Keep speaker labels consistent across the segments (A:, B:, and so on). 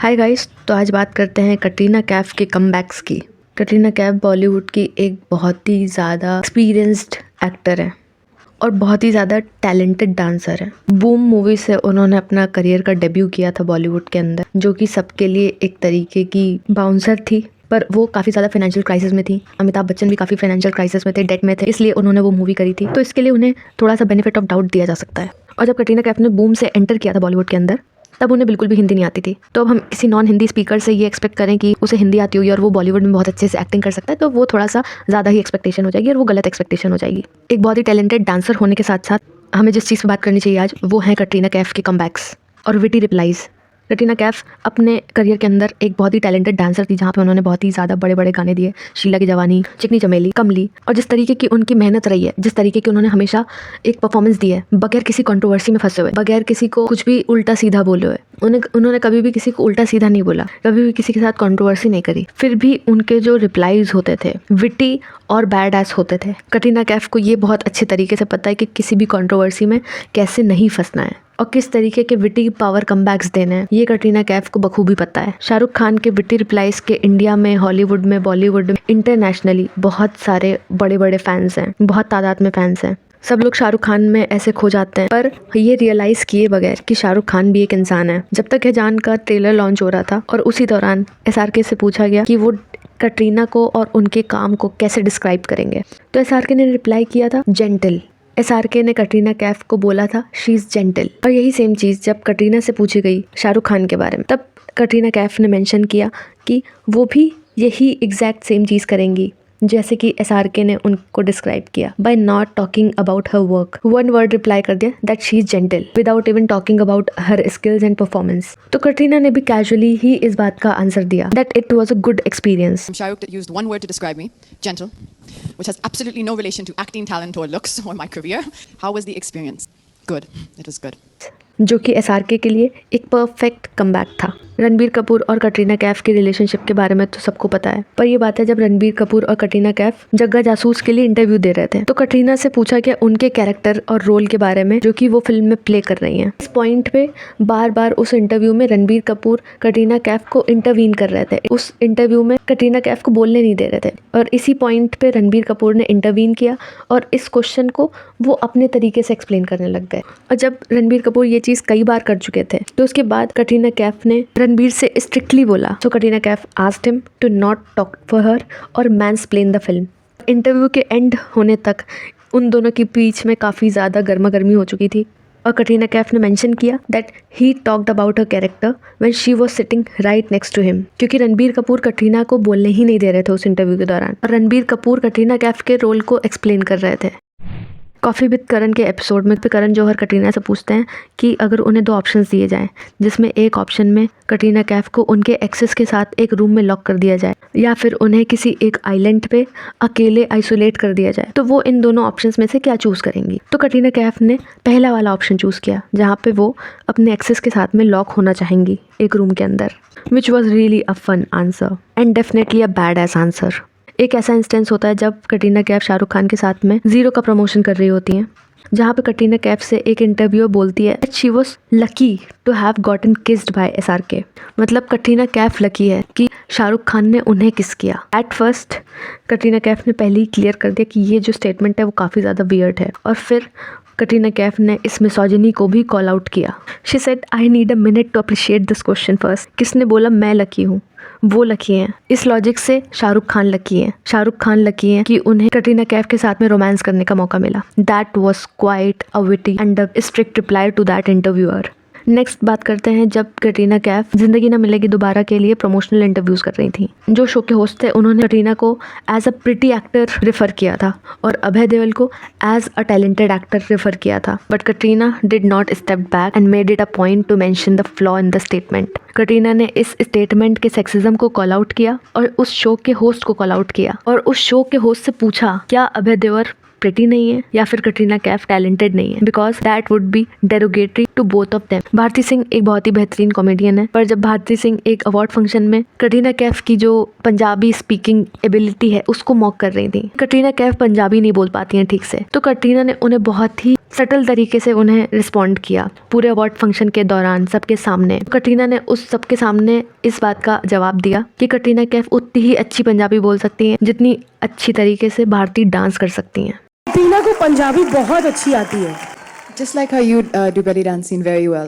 A: Hi guys, तो आज बात करते हैं कटरीना कैफ के कमबैक्स की। कटरीना कैफ बॉलीवुड की एक बहुत ही ज़्यादा एक्सपीरियंस्ड एक्टर है और बहुत ही ज़्यादा टैलेंटेड डांसर है। बूम मूवी से उन्होंने अपना करियर का डेब्यू किया था बॉलीवुड के अंदर, जो कि सबके लिए एक तरीके की बाउंसर थी, पर वो काफ़ी ज़्यादा फाइनेंशियल क्राइसिस में थी। अमिताभ बच्चन भी काफ़ी फाइनेंशियल क्राइसिस में थे, डेट में थे, इसलिए उन्होंने वो मूवी करी थी। तो इसके लिए उन्हें थोड़ा सा बेनिफिट ऑफ डाउट दिया जा सकता है। और जब कटरीना कैफ ने बूम से एंटर किया था बॉलीवुड के अंदर, तब उन्हें बिल्कुल भी हिंदी नहीं आती थी। तो अब हम किसी नॉन हिंदी स्पीकर से ये एक्सपेक्ट करें कि उसे हिंदी आती होगी और वो बॉलीवुड में बहुत अच्छे से एक्टिंग कर सकता है, तो वो थोड़ा सा ज़्यादा ही एक्सपेक्टेशन हो जाएगी और वो गलत एक्सपेक्टेशन हो जाएगी। एक बहुत ही टैलेंटेड डांसर होने के साथ साथ हमें जिस चीज़ पर बात करनी चाहिए आज, वो है कटरीना कैफ के कमबैक्स और विटी रिप्लाईज। कटरीना कैफ अपने करियर के अंदर एक बहुत ही टैलेंटेड डांसर थी, जहाँ पे उन्होंने बहुत ही ज़्यादा बड़े बड़े गाने दिए। शीला की जवानी, चिकनी चमेली, कमली, और जिस तरीके की उनकी मेहनत रही है, जिस तरीके की उन्होंने हमेशा एक परफॉर्मेंस दी है, बगैर किसी कंट्रोवर्सी में फंसे हुए, बगैर किसी को कुछ भी उल्टा सीधा बोले हुए। उन्होंने कभी भी किसी को उल्टा सीधा नहीं बोला, कभी भी किसी के साथ कंट्रोवर्सी नहीं करी। फिर भी उनके जो रिप्लाईज होते थे विटी और बैड एस होते थे। कटरीना कैफ को ये बहुत अच्छे तरीके से पता है कि किसी भी कंट्रोवर्सी में कैसे नहीं फंसना है और किस तरीके के विटी पावर कमबैक्स देने हैं, ये कटरीना कैफ को बखूबी पता है। शाहरुख खान के विटी रिप्लाईज के इंडिया में, हॉलीवुड में, बॉलीवुड में, इंटरनेशनली बहुत सारे बड़े बड़े फैंस हैं, बहुत तादाद में फैंस हैं। सब लोग शाहरुख खान में ऐसे खो जाते हैं, पर ये रियलाइज किए बगैर कि शाहरुख खान भी एक इंसान है। जब तक ये जानकर ट्रेलर लॉन्च हो रहा था और उसी दौरान SRK से पूछा गया कि वो कटरीना को और उनके काम को कैसे डिस्क्राइब करेंगे, तो SRK ने रिप्लाई किया था जेंटल। SRK ने कटरीना कैफ को बोला था शी इज़ जेंटल। और यही सेम चीज़ जब कटरीना से पूछी गई शाहरुख खान के बारे में, तब कटरीना कैफ ने मेंशन किया कि वो भी यही एग्जैक्ट सेम चीज़ करेंगी जैसे कि SRK ने उनको डिस्क्राइब किया, by not talking about her work. One word reply कर दिया that she is gentle without even talking about her skills and performance. तो कटरीना ने भी कैजुअली ही इस बात का आंसर दिया that it was a good experience.
B: Shahrukh used one word to describe me, gentle, which has absolutely no relation to acting talent or looks or my career. How was the experience? Good. It was good.
A: जो कि SRK के लिए एक perfect comeback था। रणबीर कपूर और कटरीना कैफ के relationship के बारे में तो सबको पता है, पर ये बात है जब रणबीर कपूर और कटरीना कैफ जग्गा जासूस के लिए इंटरव्यू दे रहे थे, तो कटरीना से पूछा गया उनके कैरेक्टर और रोल के बारे में जो कि वो फिल्म में प्ले कर रही हैं। इस पॉइंट पे बार बार उस इंटरव्यू में रणबीर कपूर कटरीना कैफ को इंटरवीन कर रहे थे। उस इंटरव्यू में कटरीना कैफ को बोलने नहीं दे रहे थे और इसी पॉइंट पे रणबीर कपूर ने इंटरवीन किया और इस क्वेश्चन को वो अपने तरीके से एक्सप्लेन करने लग गए। और जब रणबीर कपूर ये चीज़ कई बार कर चुके थे, तो उसके बाद कटरीना कैफ ने रणबीर से स्ट्रिक्टली बोला, तो Katrina Kaif asked him to not talk for her और मैंसप्लेन द फिल्म। इंटरव्यू के एंड होने तक उन दोनों के बीच में काफ़ी ज़्यादा गर्मा गर्मी हो चुकी थी और कटरीना कैफ ने मेंशन किया that he talked about her character when she was sitting right next to him, क्योंकि रणबीर कपूर कटरीना को बोलने ही नहीं दे रहे थे उस इंटरव्यू के दौरान और रणबीर कपूर कटरीना कैफ के रोल को एक्सप्लेन कर रहे थे। कॉफ़ी विद करण के एपिसोड में करण जौहर कटरीना से पूछते हैं कि अगर उन्हें 2 ऑप्शंस दिए जाएं, जिसमें एक ऑप्शन में कटरीना कैफ को उनके एक्सेस के साथ एक रूम में लॉक कर दिया जाए या फिर उन्हें किसी एक आइलैंड पे अकेले आइसोलेट कर दिया जाए, तो वो इन दोनों ऑप्शंस में से क्या चूज़ करेंगी। तो कटरीना कैफ ने पहला वाला ऑप्शन चूज़ किया, जहाँ पे वो अपने एक्सेस के साथ में लॉक होना चाहेंगी एक रूम के अंदर, which was really a fun answer and definitely a bad ass answer. एक ऐसा इंस्टेंस होता है जब कटरीना कैफ शाहरुख खान के साथ में जीरो का प्रमोशन कर रही होती हैं, जहाँ पे कटरीना कैफ से एक इंटरव्यूअर बोलती है she was lucky to have gotten kissed by SRK। मतलब कटरीना कैफ लकी है कि शाहरुख खान ने उन्हें किस किया। एट फर्स्ट कटरीना कैफ ने पहले ही क्लियर कर दिया कि ये जो स्टेटमेंट है वो काफ़ी ज़्यादा वियर्ड है, और फिर कटरीना कैफ ने इस मिसोजिनी को भी कॉल आउट किया। She said I need a minute to appreciate this question first. किसने बोला मैं लकी हूँ? वो लकी हैं। इस लॉजिक से शाहरुख खान लकी हैं। शाहरुख खान लकी हैं कि उन्हें कटरीना कैफ के साथ में रोमांस करने का मौका मिला। That was quite a witty and a strict reply to that interviewer. Next बात करते हैं जब कटरीना कैफ जिंदगी ना मिलेगी दोबारा के लिए प्रमोशनल इंटरव्यूज कर रही थी। जो शो के होस्ट थे उन्होंने कटरीना को as a pretty actor refer किया था और अभय देओल को as a talented actor refer किया था, but Katrina did not step back and made it a point to mention the flaw in the statement. Katrina ने इस स्टेटमेंट के सेक्सिज्म को कॉल आउट किया और उस शो के होस्ट को कॉल आउट किया और उस शो के होस्ट से पूछा क्या अभय देओल प्रिटी नहीं है या फिर कटरीना कैफ टैलेंटेड नहीं है, because that would be derogatory to both of them. Bharti Singh एक बहुत ही बेहतरीन कॉमेडियन है, पर जब भारती सिंह एक अवार्ड फंक्शन में कटरीना कैफ की जो पंजाबी स्पीकिंग एबिलिटी है उसको मॉक कर रही थी। कटरीना कैफ पंजाबी नहीं बोल पाती हैं ठीक से, तो कटरीना ने उन्हें बहुत ही सटल तरीके से उन्हें रिस्पॉन्ड किया पूरे अवार्ड फंक्शन के दौरान सबके सामने। कटरीना ने उस सबके सामने इस बात का जवाब दिया कि कटरीना कैफ उतनी ही अच्छी पंजाबी बोल सकती हैं जितनी अच्छी तरीके से भारतीय डांस कर सकती हैं।
C: कटरीना को पंजाबी बहुत अच्छी आती है।
B: Just like how you do belly dancing very well.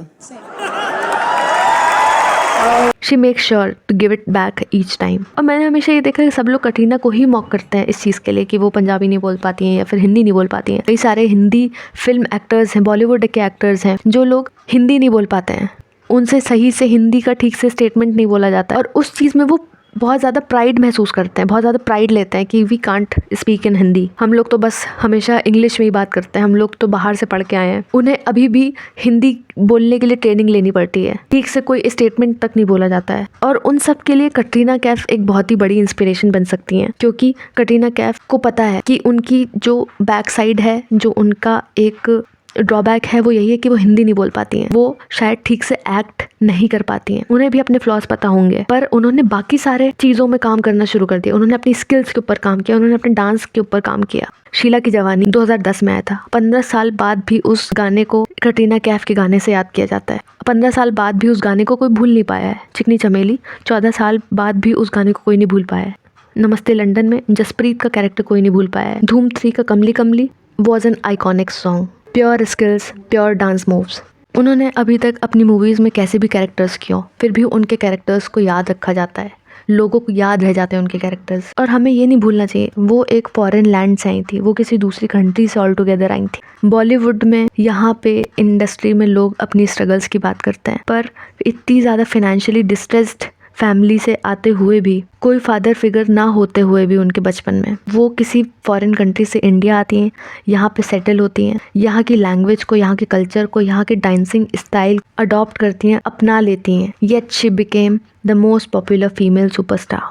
A: She makes sure to give it back each time. और मैंने हमेशा ये देखा कि सब लोग कटरीना को ही मॉक करते हैं इस चीज़ के लिए कि वो पंजाबी नहीं बोल पाती हैं या फिर हिंदी नहीं बोल पाती हैं। कई सारे हिंदी फिल्म एक्टर्स हैं, बॉलीवुड के एक्टर्स हैं जो लोग हिंदी नहीं बोल पाते हैं, उनसे सही से हिंदी का ठीक से स्टेटमेंट नहीं बोला जाता और उस चीज़ में वो बहुत ज़्यादा प्राइड महसूस करते हैं, बहुत ज़्यादा प्राइड लेते हैं कि we can't speak in Hindi. हम लोग तो बस हमेशा इंग्लिश में ही बात करते हैं, हम लोग तो बाहर से पढ़ के आए हैं। उन्हें अभी भी हिंदी बोलने के लिए ट्रेनिंग लेनी पड़ती है, ठीक से कोई स्टेटमेंट तक नहीं बोला जाता है। और उन सब के लिए कटरीना कैफ एक बहुत ही बड़ी इंस्पिरेशन बन सकती हैं, क्योंकि कटरीना कैफ को पता है कि उनकी जो बैक साइड है, जो उनका एक ड्रॉबैक है, वो यही है कि वो हिंदी नहीं बोल पाती हैं। वो शायद ठीक से एक्ट नहीं कर पाती हैं, उन्हें भी अपने फ्लॉज पता होंगे, पर उन्होंने बाकी सारे चीज़ों में काम करना शुरू कर दिया। उन्होंने अपनी स्किल्स के ऊपर काम किया, उन्होंने अपने डांस के ऊपर काम किया। शीला की जवानी 2010 में आया था। 15 साल बाद भी उस गाने को कटरीना कैफ के गाने से याद किया जाता है। 15 साल बाद भी उस गाने को कोई भूल नहीं पाया है। चिकनी चमेली 14 साल बाद भी उस गाने को कोई नहीं भूल पाया है। नमस्ते लंदन में जसप्रीत का कैरेक्टर कोई नहीं भूल पाया है। धूम 3 का कमली कमली was an iconic song. Pure skills, pure dance moves. उन्होंने अभी तक अपनी मूवीज़ में कैसे भी कैरेक्टर्स किए, फिर भी उनके कैरेक्टर्स को याद रखा जाता है, लोगों को याद रह जाते हैं उनके कैरेक्टर्स। और हमें ये नहीं भूलना चाहिए वो एक फॉरेन लैंड से आई थी, वो किसी दूसरी कंट्री से ऑल टुगेदर आई थी। बॉलीवुड में यहाँ पे इंडस्ट्री में लोग अपनी स्ट्रगल्स की बात करते हैं, पर इतनी ज़्यादा फाइनेंशियली डिस्ट्रेस्ड फैमिली से आते हुए भी, कोई फादर फिगर ना होते हुए भी उनके बचपन में वो किसी फॉरेन कंट्री से इंडिया आती हैं, यहाँ पे सेटल होती हैं, यहाँ की लैंग्वेज को, यहाँ के कल्चर को, यहाँ के डांसिंग स्टाइल अडॉप्ट करती हैं, अपना लेती हैं। Yet she became the most popular female superstar,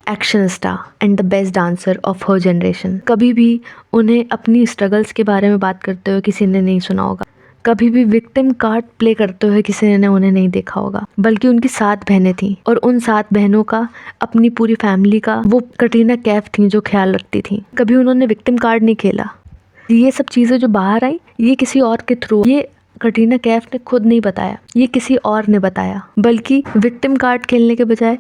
A: action star and the best dancer of her generation. कभी भी उन्हें अपनी स्ट्रगल्स के बारे में बात करते हुए किसी ने नहीं सुना होगा, कभी भी विक्टिम कार्ड प्ले करते हुए किसी ने उन्हें नहीं देखा होगा, बल्कि उनकी 7 बहनें थीं और उन 7 बहनों का, अपनी पूरी फैमिली का वो कटरीना कैफ थी जो ख्याल रखती थी। कभी उन्होंने विक्टिम कार्ड नहीं खेला। ये सब चीज़ें जो बाहर आई, ये किसी और के थ्रू, ये कटरीना कैफ ने खुद नहीं बताया, ये किसी और ने बताया, बल्कि विक्टिम कार्ड खेलने के बजाय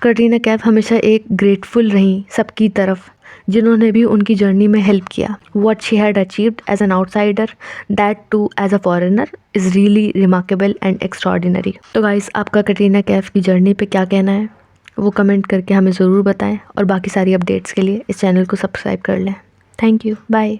A: कटरीना कैफ हमेशा एक ग्रेटफुल रही सबकी तरफ, जिन्होंने भी उनकी जर्नी में हेल्प किया। What she had achieved as an outsider, that too as a foreigner, is really remarkable and extraordinary. तो गाइस, आपका कटरीना कैफ की जर्नी पे क्या कहना है वो कमेंट करके हमें ज़रूर बताएं, और बाकी सारी अपडेट्स के लिए इस चैनल को सब्सक्राइब कर लें। Thank you, bye.